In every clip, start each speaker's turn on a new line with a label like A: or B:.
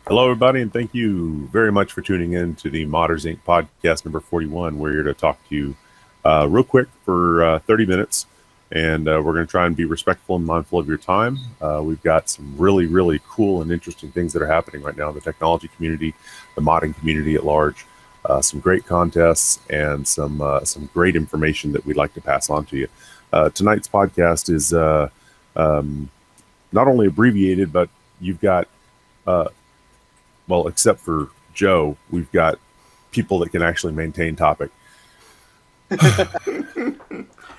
A: Hello, everybody, and thank you very much for tuning in to the Modders Inc. podcast number 41. We're here to talk to you real quick for 30 minutes, and we're going to try and be respectful and mindful of your time. We've got some really, really cool and interesting things that are happening right now in the technology community, the modding community at large, some great contests, and some great information that we'd like to pass on to you. Tonight's podcast is not only abbreviated, but you've got well, except for Joe, we've got people that can actually maintain topic. No,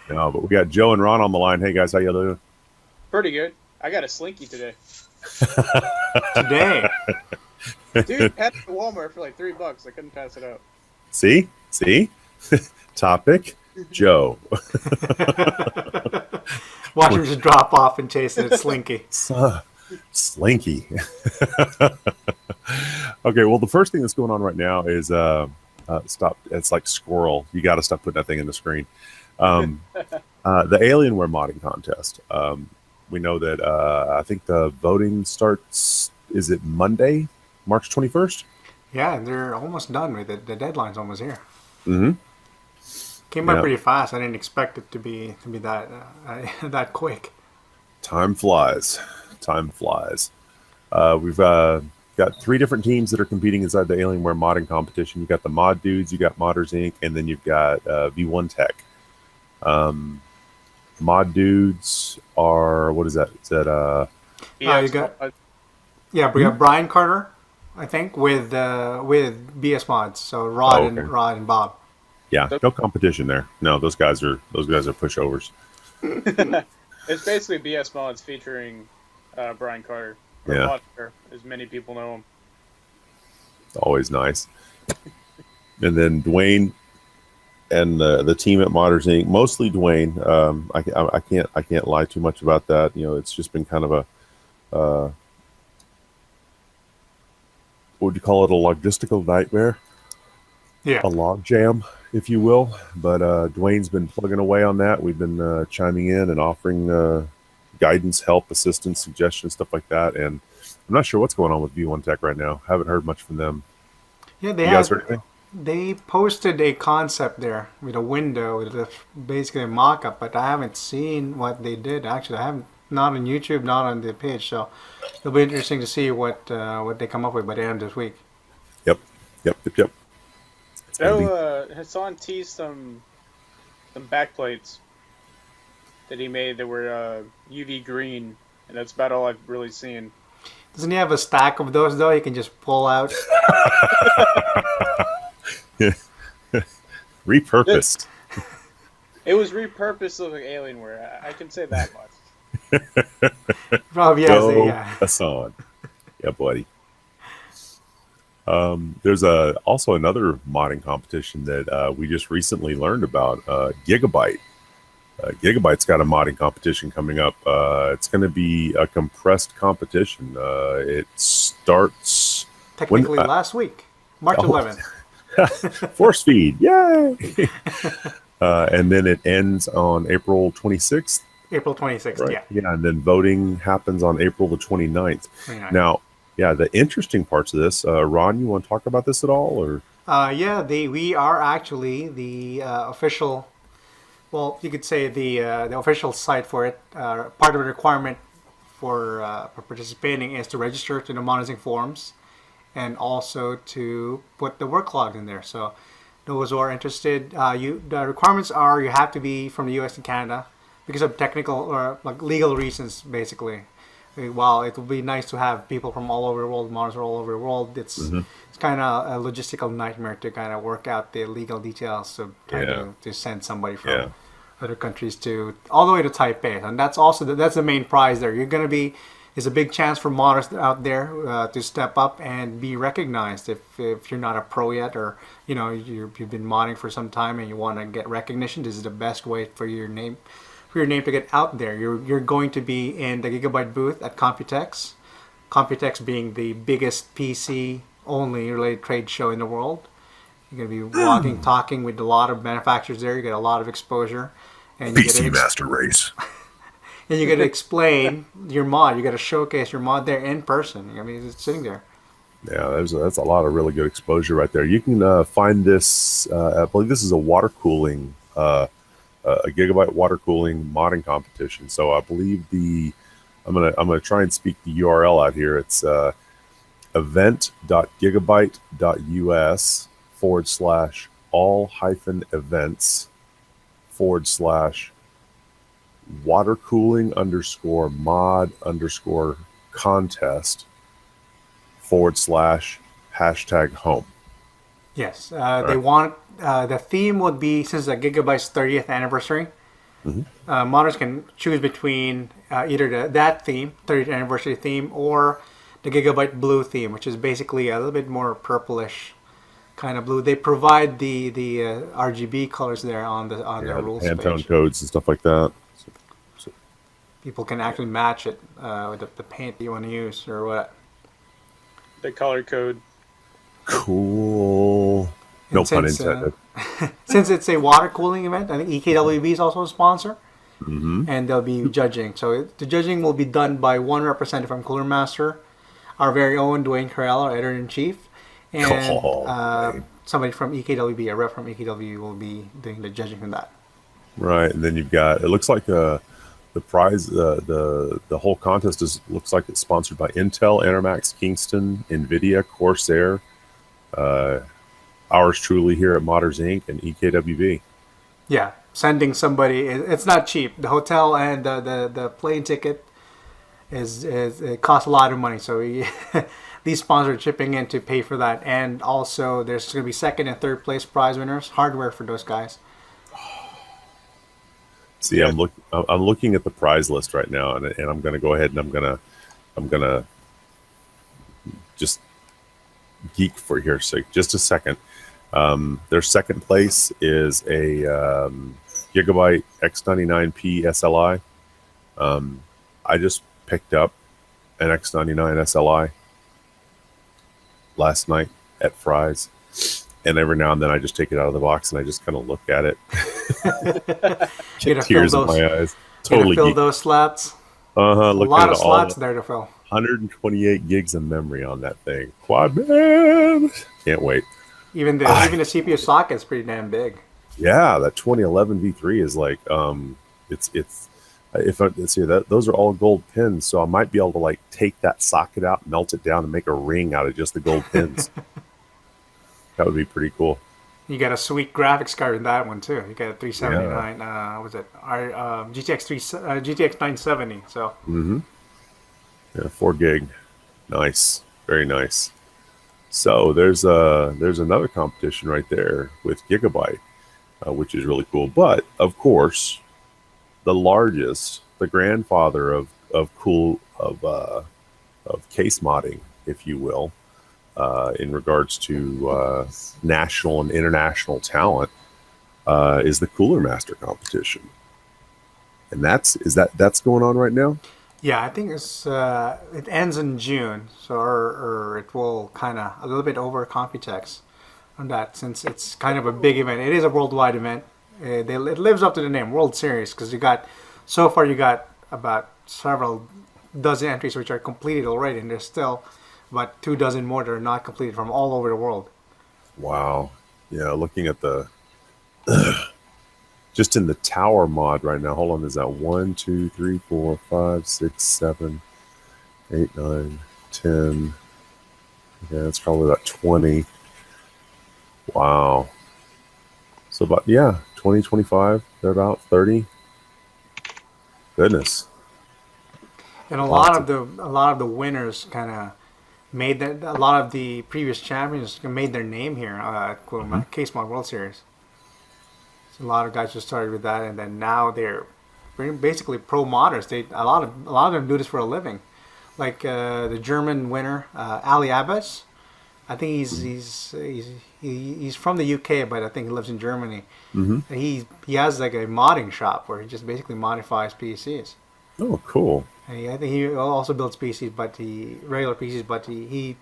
A: but we got Joe and Ron on the line. Hey guys, how you doing?
B: Pretty good. I got a slinky today.
C: Today?
B: Dude, had it at Walmart for like $3. I couldn't pass it up.
A: See? Topic, Joe.
C: Watch him just drop off and chase it, Slinky.
A: Slinky. Okay, well, the first thing that's going on right now is stop. It's like squirrel. You got to stop putting that thing in the screen. The Alienware modding contest. We know that I think the voting starts. Is it Monday, March 21st?
C: Yeah, they're almost done with it. The deadline's almost here.
A: Mm-hmm.
C: Came by pretty fast. I didn't expect it to be that that quick.
A: Time flies. We've got 3 different teams that are competing inside the Alienware modding competition. You've got the Mod Dudes, you got Modders Inc., and then you've got V1 Tech. Mod Dudes are, what is that? Is that
C: We got Brian Carter, I think, with BS Mods. So Rod and Bob.
A: Yeah, no competition there. No, those guys are pushovers.
B: It's basically BS Mods featuring Brian Carter.
A: Yeah.
B: Potter, as many people know him.
A: Always nice. And then Dwayne and the team at Modders Inc. Mostly Dwayne. I can't lie too much about that. You know, it's just been kind of a what would you call it? A logistical nightmare.
C: Yeah.
A: A log jam, if you will. But Dwayne's been plugging away on that. We've been chiming in and offering guidance, help, assistance, suggestions, stuff like that. And I'm not sure what's going on with V1 Tech right now. Haven't heard much from them.
C: Yeah,
A: you guys heard anything?
C: They posted a concept there with a window, with basically a mock-up, but I haven't seen what they did. Actually, I haven't, not on YouTube, not on the page. So it'll be interesting to see what they come up with by the end of this week.
A: Yep.
B: So Hassan teased some backplates that he made that were UV green, and that's about all I've really seen.
C: Doesn't he have a stack of those though? You can just pull out.
A: Repurposed.
B: It was repurposed of Alienware. I can say that much.
C: Probably has
A: Hassan. Yeah, buddy. There's also another modding competition that we just recently learned about. Gigabyte. Gigabyte's got a modding competition coming up. It's going to be a compressed competition. It starts
C: technically last week, March 11th.
A: Force feed, yay! And then it ends on April 26th.
C: April 26th, right?
A: Yeah, and then voting happens on April the 29th. Now, yeah, the interesting parts of this, Ron, you want to talk about this at all, or?
C: We are actually the official. Well, you could say the official site for it. Part of the requirement for participating is to register to the monitoring forums, and also to put the work log in there. So, those who are interested, the requirements are you have to be from the U.S. and Canada because of technical or like legal reasons, basically. While it would be nice to have people from all over the world, monitor all over the world, it's kind of a logistical nightmare to kind of work out the legal details to send somebody from other countries to all the way to Taipei, and that's also that's the main prize there. You're going to be is a big chance for modders out there to step up and be recognized. If you're not a pro yet, or you've been modding for some time and you want to get recognition, this is the best way for your name to get out there. You're going to be in the Gigabyte booth at Computex. Computex being the biggest PC only related trade show in the world. You're going to be walking, talking with a lot of manufacturers there. You get a lot of exposure. And
A: PC Master Race.
C: And you got to explain your mod. You got to showcase your mod there in person. I mean, it's sitting there.
A: Yeah, that's a lot of really good exposure right there. You can find this. I believe this is a water cooling, a Gigabyte water cooling modding competition. So I believe I'm gonna try and speak the URL out here. It's event.gigabyte.us/all-events/water cooling _mod_contest /#home.
C: Yes,
A: All
C: they
A: right.
C: want the theme would be, since the Gigabyte's 30th anniversary. Modders can choose between either that theme, 30th anniversary theme, or the Gigabyte Blue theme, which is basically a little bit more purplish kind of blue. They provide the RGB colors there on
A: Yeah,
C: their
A: the
C: rules
A: Pantone
C: page.
A: codes and stuff like that. So,
C: People can actually match it with the paint that you want to use or what.
B: The color code.
A: cool. No
C: And
A: pun
C: since
A: intended.
C: since it's a water cooling event, I think EKWB is also a sponsor,
A: Mm-hmm.
C: and they'll be judging. So the judging will be done by one representative from Cooler Master, our very own Dwayne Carell, our editor in chief, and
A: Dwayne.
C: somebody from EKWB, a rep from EKWB, will be doing the judging from that.
A: Right, and then you've got. It looks like the prize. The whole contest looks like it's sponsored by Intel, Enermax, Kingston, Nvidia, Corsair. Ours truly here at Modders Inc. and EKWB.
C: Yeah, sending somebody, it's not cheap. The hotel and the plane ticket is it costs a lot of money. So these sponsors are chipping in to pay for that, and also there's going to be second and third place prize winners, hardware for those guys.
A: See,
B: Yeah.
A: I'm looking at the prize list right now, and I'm going to go ahead and I'm gonna just geek for your sake just a second. Their second place is a Gigabyte X99P SLI. I just picked up an X99 SLI last night at Fry's, and every now and then I just take it out of the box and I just kind of look at it.
C: Get
A: Get tears in my eyes. Totally
C: fill
A: geek.
C: those slots. A
A: Looking
C: lot
A: at
C: of
A: all
C: slots
A: the
C: there to fill.
A: 128 gigs of memory on that thing. Quad man. Can't wait.
C: Even the CPU socket is pretty damn big.
A: Yeah, that 2011 V3 is like it's if I see that those are all gold pins, so I might be able to like take that socket out, melt it down, and make a ring out of just the gold pins. That would be pretty cool.
C: You got a sweet graphics card in that one too. You got a 379. What was it? GTX 970. So
A: Mm-hmm. Yeah, 4 gig. Nice, very nice. So there's another competition right there with Gigabyte, which is really cool. But of course, the largest, the grandfather of case modding, if you will, in regards to national and international talent, is the Cooler Master competition, and that's going on right now.
C: yeah, I think it ends in June. So or it will kind of a little bit over Computex on that, since it's kind of a big event. It is a worldwide event. It lives up to the name, World Series, because you got about several dozen entries which are completed already, and there's still about 2 dozen more that are not completed from all over the world.
A: Wow. Yeah, looking at the just in the tower mod right now. Hold on, is that 1, 2, 3, 4, 5, 6, 7, 8, 9, 10? Yeah, it's probably about 20. Wow. So about 20, 25, they're about 30. Goodness.
C: And a
A: Lots
C: lot of the winners kind of made that. A lot of the previous champions made their name here at Casemod World Series. So a lot of guys just started with that, and then now they're basically pro modders. A lot of them do this for a living. Like the German winner, Ali Abbas. I think he's from the UK, but I think he lives in Germany.
A: Mm-hmm.
C: He has like a modding shop where he just basically modifies PCs.
A: Oh, cool.
C: And I think he also builds PCs, but regular PCs, but he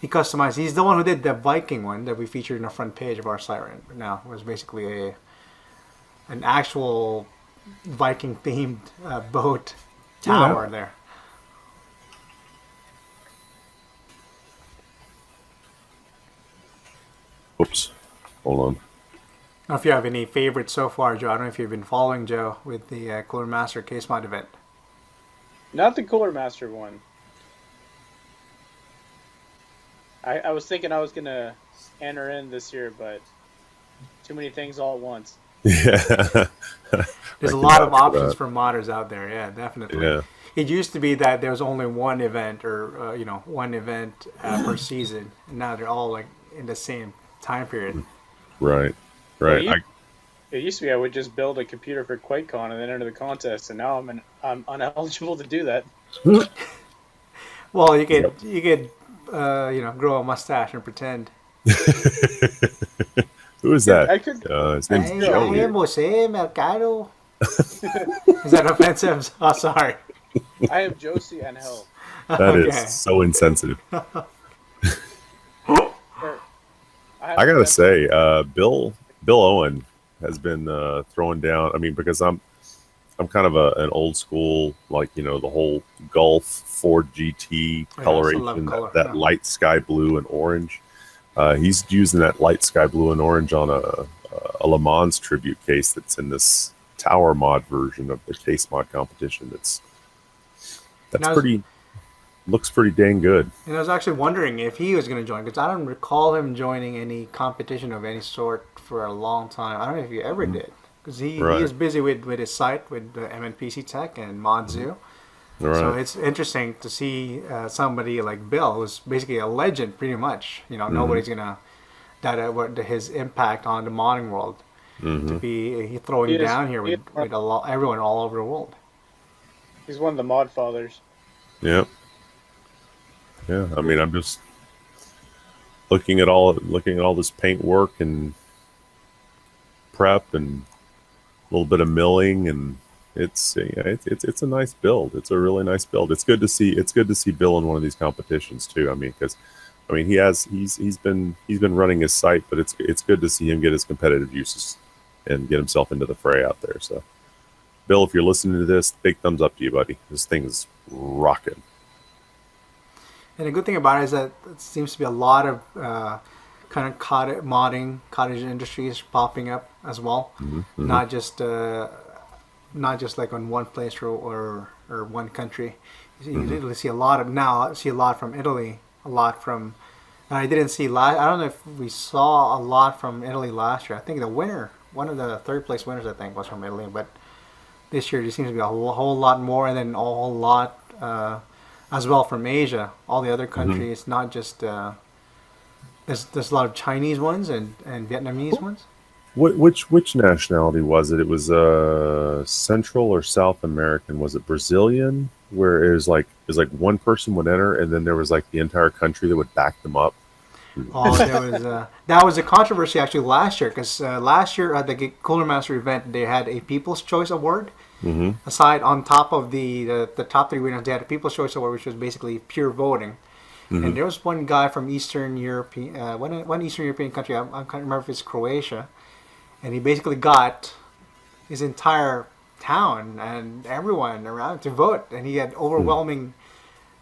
C: customized. He's the one who did the Viking one that we featured in the front page of our site right now. It was basically an actual Viking themed boat tower there.
A: Whoops. Hold on.
C: I don't know if you have any favorites so far, Joe. I don't know if you've been following Joe with the Cooler Master Casemod event.
B: Not the Cooler Master one. I was thinking I was gonna enter in this year, but too many things all at once.
A: Yeah.
C: There's a lot of options for modders out there. Yeah, definitely.
A: Yeah.
C: It used to be that there was only one event, or one event per season, and now they're all like in the same time period.
A: Right. Right.
B: Well, it used to be I would just build a computer for QuakeCon and then enter the contest, and now I'm ineligible to do that.
C: Well, you could grow a mustache and pretend.
A: Who is that?
B: I could.
A: His name's Joey.
C: Jose Mercado. Is that offensive? Oh, sorry.
B: I am Josie and Hell.
A: That is so insensitive. I gotta say, Bill Owen has been throwing down. I mean, because I'm kind of an old school, like, the whole Gulf Ford GT coloration, that light sky blue and orange. He's using that light sky blue and orange on a Le Mans tribute case that's in this tower mod version of the case mod competition. That's looks pretty dang good. And
C: I was actually wondering if he was going to join, because I don't recall him joining any competition of any sort for a long time. I don't know if he ever did, because he is busy with his site, with MNPC Tech and ModZoo.
A: Right.
C: So it's interesting to see somebody like Bill, who's basically a legend, pretty much. Nobody's gonna doubt his impact on the modding world, to be throwing down here with everyone all over the world.
B: He's one of the mod fathers.
A: Yeah. Yeah. I mean, I'm just looking at all this paint work and prep and a little bit of milling, and it's a nice build. It's a really nice build. It's good to see Bill in one of these competitions too. I mean, because he's been running his site, but it's good to see him get his competitive juices and get himself into the fray out there. So, Bill, if you're listening to this, big thumbs up to you, buddy. This thing is rocking.
C: And the good thing about it is that it seems to be a lot of kind of cottage industries popping up as well.
A: Mm-hmm.
C: Not just like on one place or one country. You literally see a lot from Italy, a lot from. I didn't see I don't know if we saw a lot from Italy last year. I think the winner, one of the third place winners, I think, was from Italy. But this year there seems to be a whole lot more, and then a whole lot as well from Asia. All the other countries, not just there's a lot of Chinese ones and Vietnamese ones.
A: Which nationality was it? It was Central or South American. Was it Brazilian? Where it was like one person would enter, and then there was like the entire country that would back them up.
C: Oh, that was a controversy actually last year, because last year at the Cooler Master event they had a People's Choice Award.
A: Mm-hmm.
C: Aside, on top of the top three winners, they had a People's Choice Award, which was basically pure voting. Mm-hmm. And there was one guy from Eastern European, one Eastern European country. I can't remember if it's Croatia. And he basically got his entire town and everyone around to vote, and he had overwhelming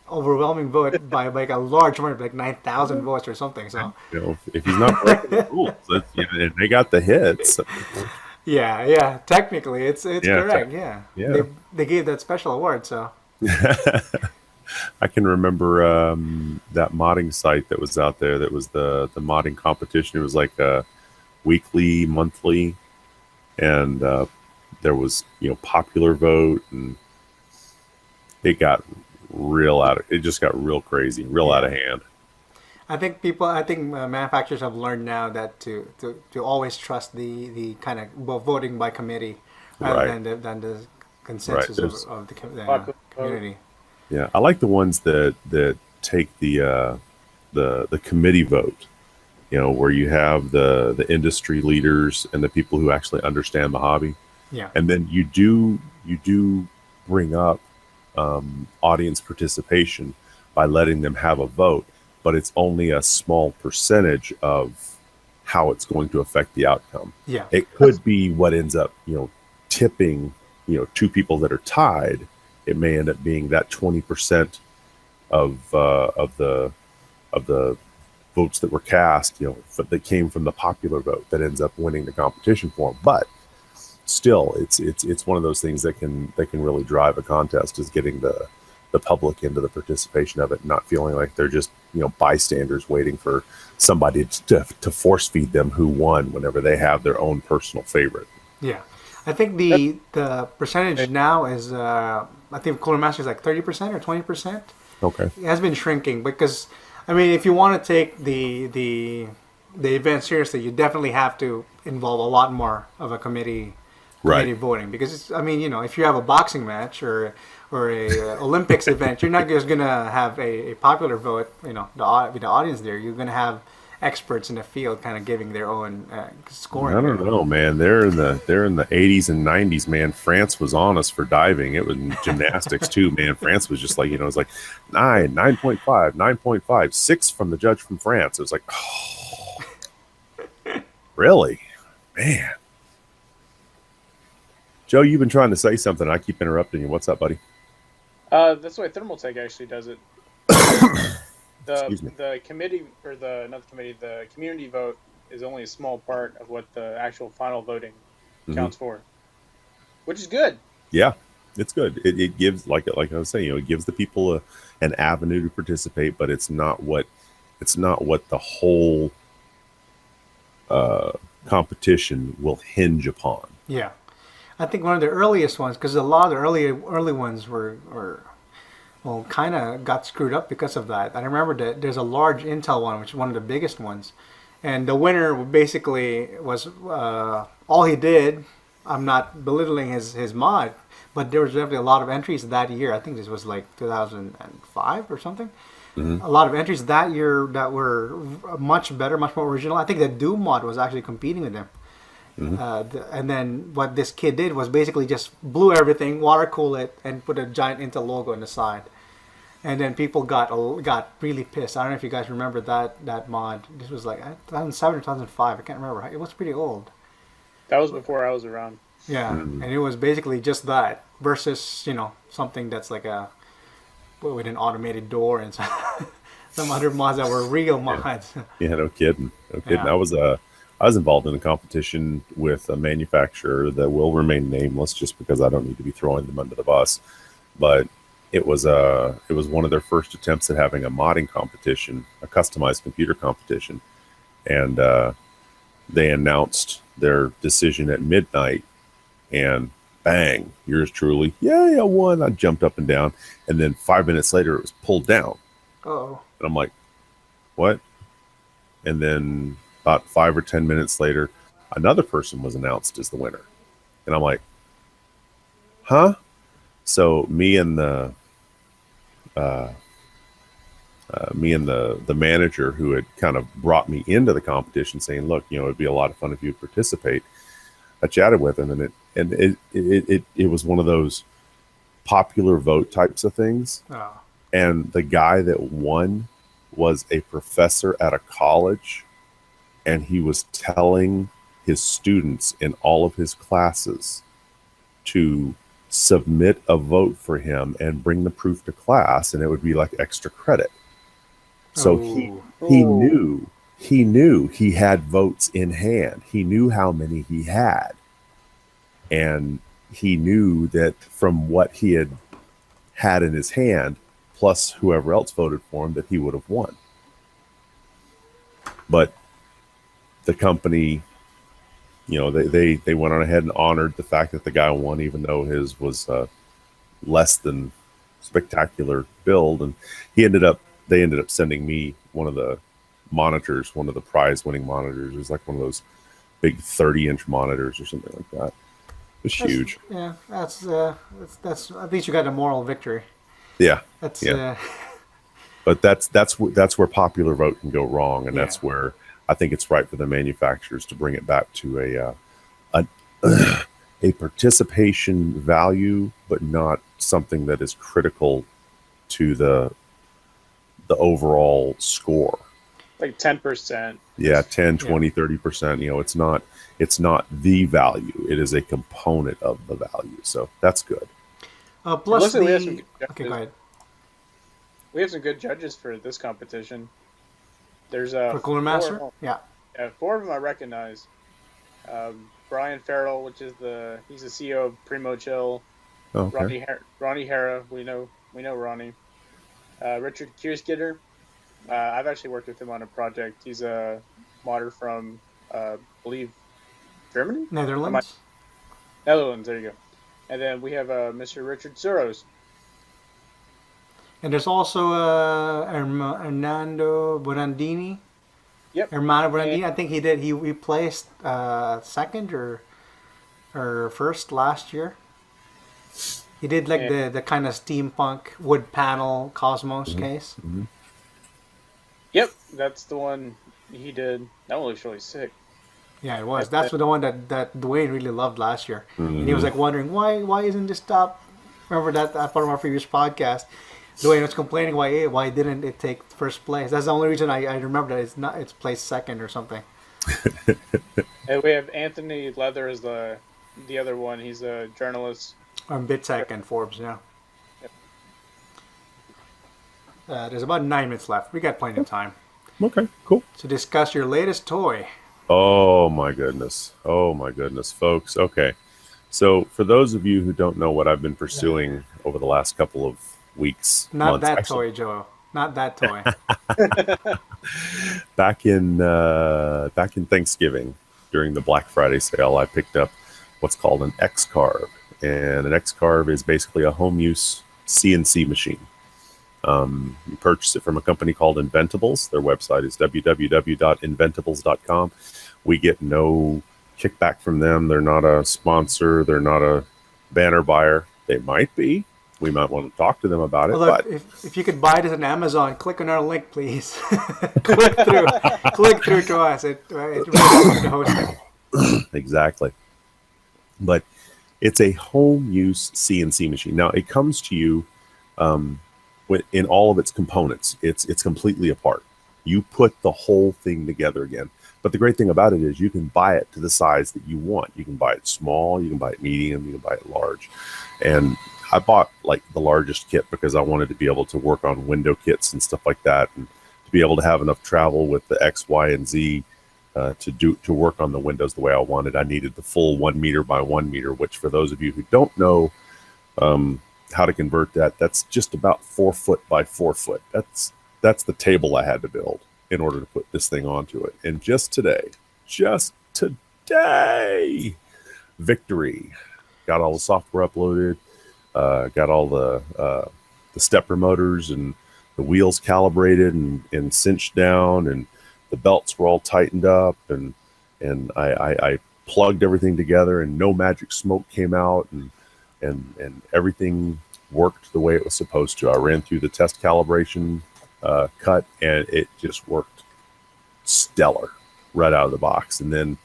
C: vote by like a large amount, like 9,000 votes or something. So
A: if he's not breaking the rules, and they got the hits.
C: Yeah. Technically, it's correct. Yeah. They gave that special award. So
A: I can remember that modding site that was out there. That was the modding competition. It was like a weekly, monthly, and there was popular vote, and it got just got real crazy, out of hand.
C: I think manufacturers have learned now that to always trust the kind of voting by committee rather than the consensus of the community.
A: Yeah, I like the ones that take the committee vote. Where you have the industry leaders and the people who actually understand the hobby.
C: Yeah.
A: And then you do bring up audience participation by letting them have a vote, but it's only a small percentage of how it's going to affect the outcome.
C: Yeah.
A: It could be what ends up, tipping, two people that are tied. It may end up being that 20% of the votes that were cast, that came from the popular vote that ends up winning the competition for them. But still, it's one of those things that can really drive a contest, is getting the public into the participation of it, not feeling like they're just bystanders waiting for somebody to force feed them who won whenever they have their own personal favorite.
C: Yeah, I think the percentage now is I think Cooler Master is like 30% or 20%.
A: Okay.
C: It has been shrinking because, I mean, if you want to take the event seriously, you definitely have to involve a lot more of a committee voting, because it's, I mean, if you have a boxing match or a Olympics event, you're not just gonna have a popular vote. The audience there. You're gonna have experts in the field kind of giving their own scoring.
A: I don't know, man. They're in the 80s and 90s, man. France was on us for diving. It was gymnastics too, man. France was just like, it was like 9.5, 9.5, 6 from the judge from France. It was like, oh, really, man. Joe, you've been trying to say something. I keep interrupting you. What's up, buddy?
B: That's the way Thermaltake actually does it. The committee, or the community vote is only a small part of what the actual final voting counts for, which is good. Yeah,
A: it's good. It gives, like I was saying, it gives the people an avenue to participate, but it's not what the whole competition will hinge upon.
C: Yeah. I think one of the earliest ones, because a lot of the early ones were kind of got screwed up because of that. I remember that there's a large Intel one, which is one of the biggest ones, and the winner basically was all he did. I'm not belittling his mod, but there was definitely a lot of entries that year. I think this was like 2005 or something. A lot of entries that year that were much better, much more original. I think the Doom mod was actually competing with them. And then what this kid did was basically just blew everything, water cool it, and put a giant Intel logo on the side. And then people got really pissed. I don't know if you guys remember that mod. This was like 2007 or 2005. I can't remember. It was pretty old.
B: That was before I was around.
C: Yeah, and it was basically just that versus something that's like with an automated door and some other mods that were real mods.
A: Yeah, no kidding. Yeah. I was involved in a competition with a manufacturer that will remain nameless, just because I don't need to be throwing them under the bus. But it was one of their first attempts at having a modding competition, a customized computer competition, and they announced their decision at midnight, and bang, yours truly, yeah, won. I jumped up and down, and then 5 minutes later, it was pulled down.
C: Oh.
A: And I'm like, what? And then about 5 or 10 minutes later, another person was announced as the winner. And I'm like, huh? So me and the manager who had kind of brought me into the competition, saying, look, it'd be a lot of fun if you participate. I chatted with him, and it was one of those popular vote types of things.
C: Oh.
A: And the guy that won was a professor at a college, and he was telling his students in all of his classes to submit a vote for him and bring the proof to class, and it would be like extra credit. So he knew he had votes in hand. He knew how many he had. And he knew that from what he had in his hand, plus whoever else voted for him, that he would have won. But the company, they went on ahead and honored the fact that the guy won, even though his was less than spectacular build. And they ended up sending me one of the monitors, one of the prize-winning monitors. It was like one of those big 30-inch monitors or something like that. It was huge.
C: Yeah, that's at least you got a moral victory.
A: Yeah,
C: that's
A: yeah. But that's where popular vote can go wrong, and that's where I think it's right for the manufacturers to bring it back to a participation value, but not something that is critical to the overall score.
B: Like 10%.
A: Yeah, 10, 20, 30%. It's not the value. It is a component of the value. So that's good.
C: Plus
B: okay,
C: go ahead.
B: We have some good judges for this competition. There's
C: For Cooler Master? Yeah.
B: four of them I recognize. Brian Farrell, he's the CEO of Primo Chill.
A: Oh, okay.
B: Ronnie Hara, we know Ronnie. Richard Kierskitter, I've actually worked with him on a project. He's a modder from, I believe, Germany?
C: Netherlands.
B: Netherlands, there you go. And then we have Mr. Richard Soros.
C: And there's also Hernando Bonandini.
B: Yep.
C: Hermano Bonandini. I think he placed second or first last year. He did like the kind of steampunk wood panel Cosmos case.
A: Mm-hmm.
B: Yep, that's the one he did. That one looks really sick.
C: Yeah, it was. That's the one that Dwayne really loved last year. And he was like wondering why isn't this top? Remember that part of our previous podcast? Dwayne was complaining why didn't it take first place? That's the only reason I remember that it's placed second or something.
B: And we have Anthony Leather as the other one. He's a journalist.
C: On BitTech and Forbes, yeah.
B: Yep.
C: There's about 9 minutes left. We got plenty of time
A: Okay, cool.
C: to discuss your latest toy.
A: Oh my goodness, folks. Okay, so for those of you who don't know what I've been pursuing over the last couple of weeks,
C: Not
A: months,
C: that
A: actually,
C: toy, Joe. Not that toy.
A: back in Thanksgiving during the Black Friday sale, I picked up what's called an X-Carve, and an X-Carve is basically a home use CNC machine. You purchase it from a company called Inventables. Their website is www.inventables.com. We get no kickback from them. They're not a sponsor. They're not a banner buyer. They might be. We might want to talk to them about it.
C: Well, look, if you could buy this on Amazon, click on our link, please. click through to us. It really helps the hosting.
A: Exactly. But it's a home use CNC machine. Now it comes to you in all of its components. It's completely apart. You put the whole thing together again. But the great thing about it is you can buy it to the size that you want. You can buy it small, you can buy it medium, you can buy it large. And I bought like the largest kit because I wanted to be able to work on window kits and stuff like that, and to be able to have enough travel with the X, Y, and Z to work on the windows the way I wanted. I needed the full 1 meter by 1 meter, which for those of you who don't know how to convert that, that's just about 4 foot by 4 foot. That's the table I had to build in order to put this thing onto it. And just today, victory. Got all the software uploaded, got all the stepper motors and the wheels calibrated and cinched down, and the belts were all tightened up, and I plugged everything together, and no magic smoke came out, and everything worked the way it was supposed to. I ran through the test calibration cut, and it just worked stellar right out of the box. And then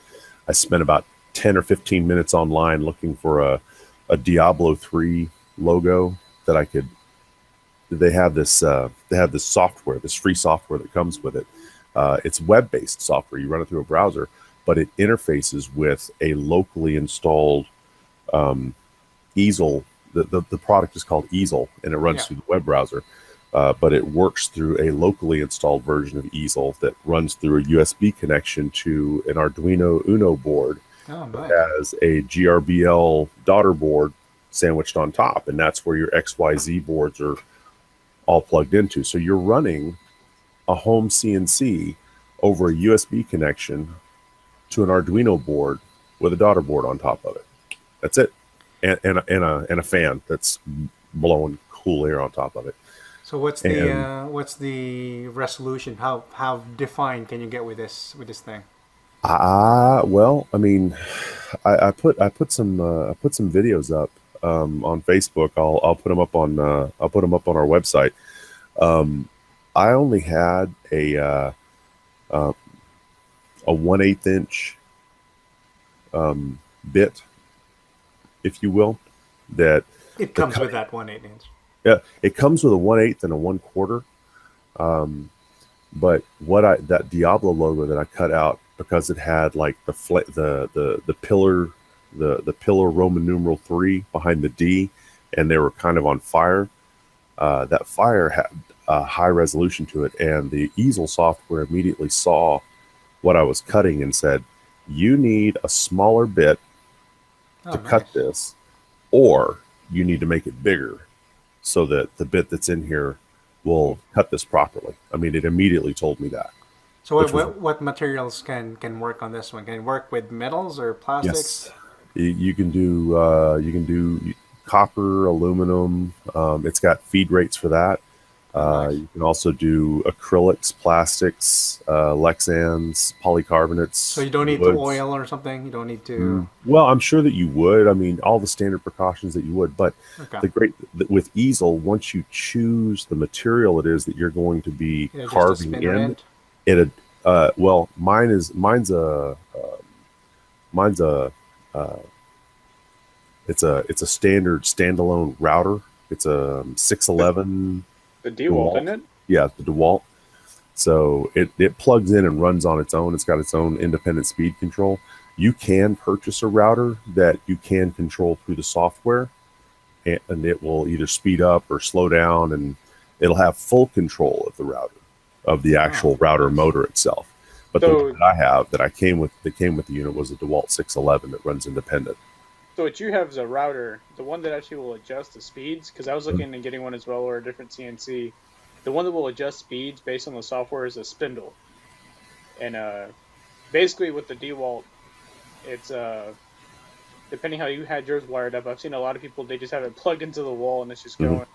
A: I spent about 10 or 15 minutes online looking for a Diablo 3 logo that I could. They have this software, this free software that comes with it. It's web-based software. You run it through a browser, but it interfaces with a locally installed easel. The product is called Easel, and it runs through the web browser. But it works through a locally installed version of Easel that runs through a USB connection to an Arduino Uno board.
C: Oh, nice.
A: That has a GRBL daughter board sandwiched on top, and that's where your XYZ boards are all plugged into. So you're running a home CNC over a USB connection to an Arduino board with a daughter board on top of it. That's it, and a fan that's blowing cool air on top of it.
C: So what's the resolution? How defined can you get with this thing?
A: Well, I mean, I put some videos up on Facebook. I'll put them up on our website. I only had a 1/8 inch bit, if you will. That
C: it comes with that 1/8 inch.
A: Yeah, it comes with a 1/8 and a 1/4. But that Diablo logo that I cut out because it had like the pillar, the pillar Roman numeral 3 behind the D, and they were kind of on fire. that fire had a high resolution to it, and the easel software immediately saw what I was cutting and said, you need a smaller bit to cut this, or you need to make it bigger so that the bit that's in here will cut this properly. I mean, it immediately told me that.
C: So what materials can work on this one? Can it work with metals or plastics?
A: Yes, you can do copper, aluminum. It's got feed rates for that.
C: Nice.
A: You can also do acrylics, plastics, Lexans, polycarbonates.
C: So you don't need to oil or something. You don't need to.
A: Well, I'm sure that you would. I mean, all the standard precautions that you would. But with easel, once you choose the material it is that you're going to be carving in, well, mine's a it's a standard standalone router. It's a 611.
B: The DeWalt, isn't it?
A: Yeah, the DeWalt. So it plugs in and runs on its own. It's got its own independent speed control. You can purchase a router that you can control through the software, and it will either speed up or slow down, and it'll have full control of the router, of the actual router motor itself. But the one that I have that came with the unit was a DeWalt 611 that runs independent.
B: So what you have is a router, the one that actually will adjust the speeds, because I was looking at getting one as well, or a different CNC. The one that will adjust speeds based on the software is a spindle. And basically with the DeWalt, it's depending how you had yours wired up. I've seen a lot of people, they just have it plugged into the wall and it's just going.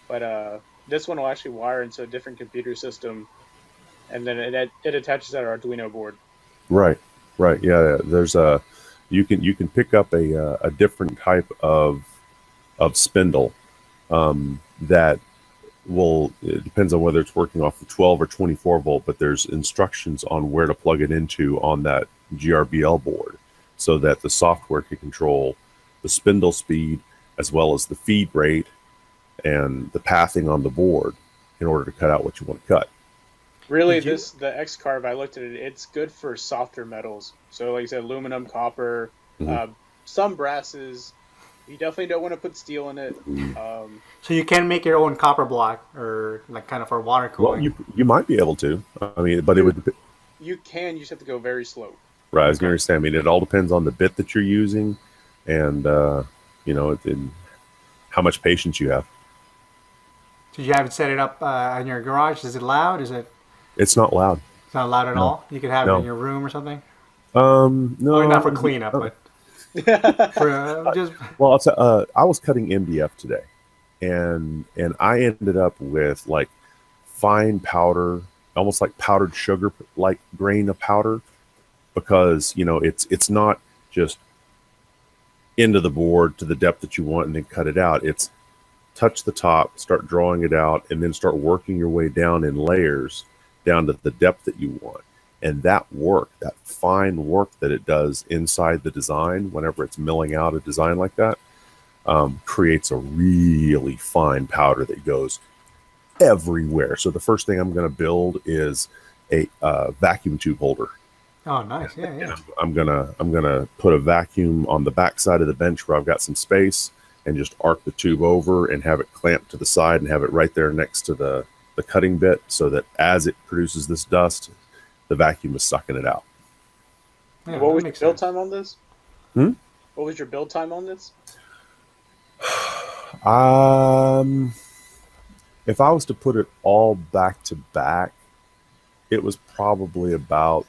B: But this one will actually wire into a different computer system, and then it attaches to our Arduino board. Right.
A: Yeah, there's you can pick up a different type of spindle that it depends on whether it's working off the 12 or 24 volt, but there's instructions on where to plug it into on that GRBL board so that the software can control the spindle speed as well as the feed rate and the pathing on the board in order to cut out what you want to cut.
B: Really, the X-Carve, I looked at it, it's good for softer metals. So like I said, aluminum, copper, some brasses. You definitely don't want to put steel in it.
C: So you can make your own copper block, or like kind of for water cooling.
A: Well, you might be able to. I mean, but it would.
B: You can. You just have to go very slow.
A: Right. I was going to say. I mean, it all depends on the bit that you're using, and how much patience you have.
C: So you have it set it up in your garage. Is it loud?
A: It's not loud.
C: It's not loud at all. You could have it in your room or something.
A: No,
C: not for cleanup, but for just.
A: Well, I was cutting MDF today, and I ended up with like fine powder, almost like powdered sugar, like grain of powder, because it's not just into the board to the depth that you want and then cut it out. It's touch the top, start drawing it out, and then start working your way down in layers down to the depth that you want. And that fine work that it does inside the design, whenever it's milling out a design like that, creates a really fine powder that goes everywhere. So the first thing I'm going to build is a vacuum tube holder.
C: Oh, nice. Yeah.
A: And I'm gonna put a vacuum on the back side of the bench where I've got some space, and just arc the tube over and have it clamped to the side and have it right there next to the cutting bit, so that as it produces this dust, the vacuum is sucking it out.
B: Yeah, what was your build time on this? What was your build time on this?
A: If I was to put it all back to back, it was probably about,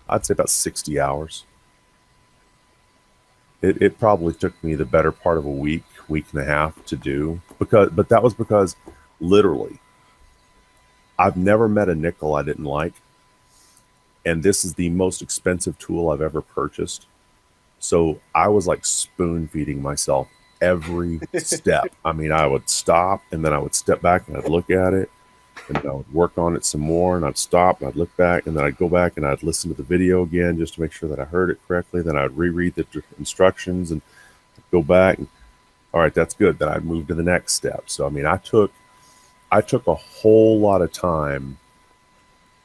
A: I'd say about 60 hours. It probably took me the better part of a week and a half to do, but that was because literally I've never met a nickel I didn't like, and this is the most expensive tool I've ever purchased. So I was like spoon feeding myself every step. I mean, I would stop and then I would step back and I'd look at it and I would work on it some more, and I'd stop and I'd look back and then I'd go back and I'd listen to the video again just to make sure that I heard it correctly. Then I'd reread the instructions and go back and, all right, that's good. Then I'd move to the next step. So, I mean, I took a whole lot of time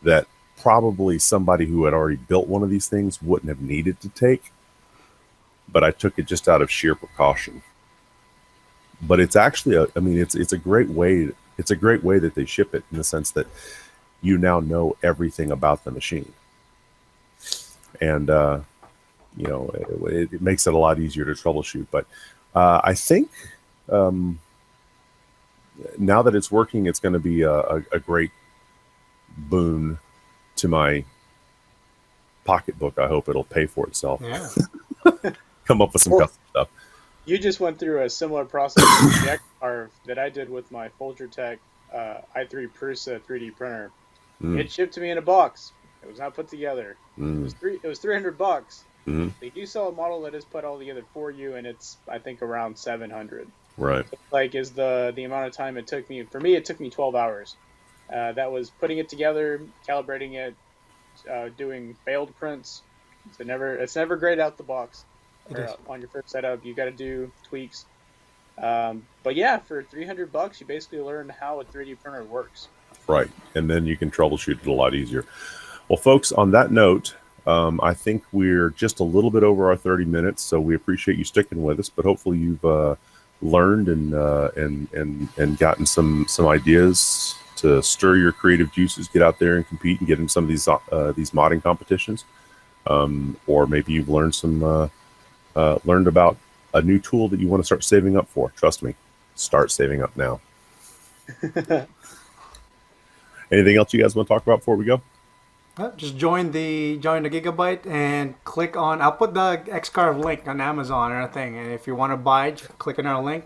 A: that probably somebody who had already built one of these things wouldn't have needed to take, but I took it just out of sheer precaution. but it's actually it's a great way. It's a great way that they ship it, in the sense that you now know everything about the machine, and it makes it a lot easier to troubleshoot. But I think now that it's working, it's going to be a great boon to my pocketbook. I hope it'll pay for itself.
C: Yeah.
A: Come up with some custom stuff.
B: You just went through a similar process with the X-Carve that I did with my Folgertech i3 Prusa 3D printer. It shipped to me in a box. It was not put together. It was $300. They do sell a model that is put all together for you, and it's, I think, around $700.
A: Right.
B: So, like, is the amount of time it took me. For me, it took me 12 hours. That was putting it together, calibrating it, doing failed prints. It's never great out the box. On your first setup, you got to do tweaks. But yeah, for $300, you basically learn how a 3D printer works.
A: Right, and then you can troubleshoot it a lot easier. Well, folks, on that note, I think we're just a little bit over our 30 minutes, so we appreciate you sticking with us. But hopefully, you've learned and gotten some ideas to stir your creative juices, get out there and compete, and get in some of these modding competitions. Or maybe you've learned learned about a new tool that you want to start saving up for. Trust me, start saving up now. Anything else you guys want to talk about before we go?
C: Just join the Gigabyte and click on. I'll put the X-Carve link on Amazon or anything, and if you want to buy, just click on our link.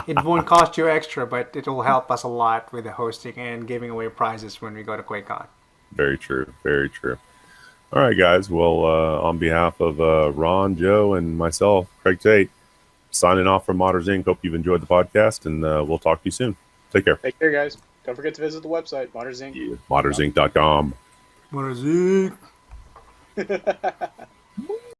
C: It won't cost you extra, but it will help us a lot with the hosting and giving away prizes when we go to QuakeCon.
A: Very true. Very true. All right, guys. Well, on behalf of Ron, Joe, and myself, Craig Tate, signing off from Modders Inc. Hope you've enjoyed the podcast, and we'll talk to you soon. Take care.
B: Take care, guys. Don't forget to visit the website, Modders Inc.
A: Moddersinc.com.
C: Modders Inc.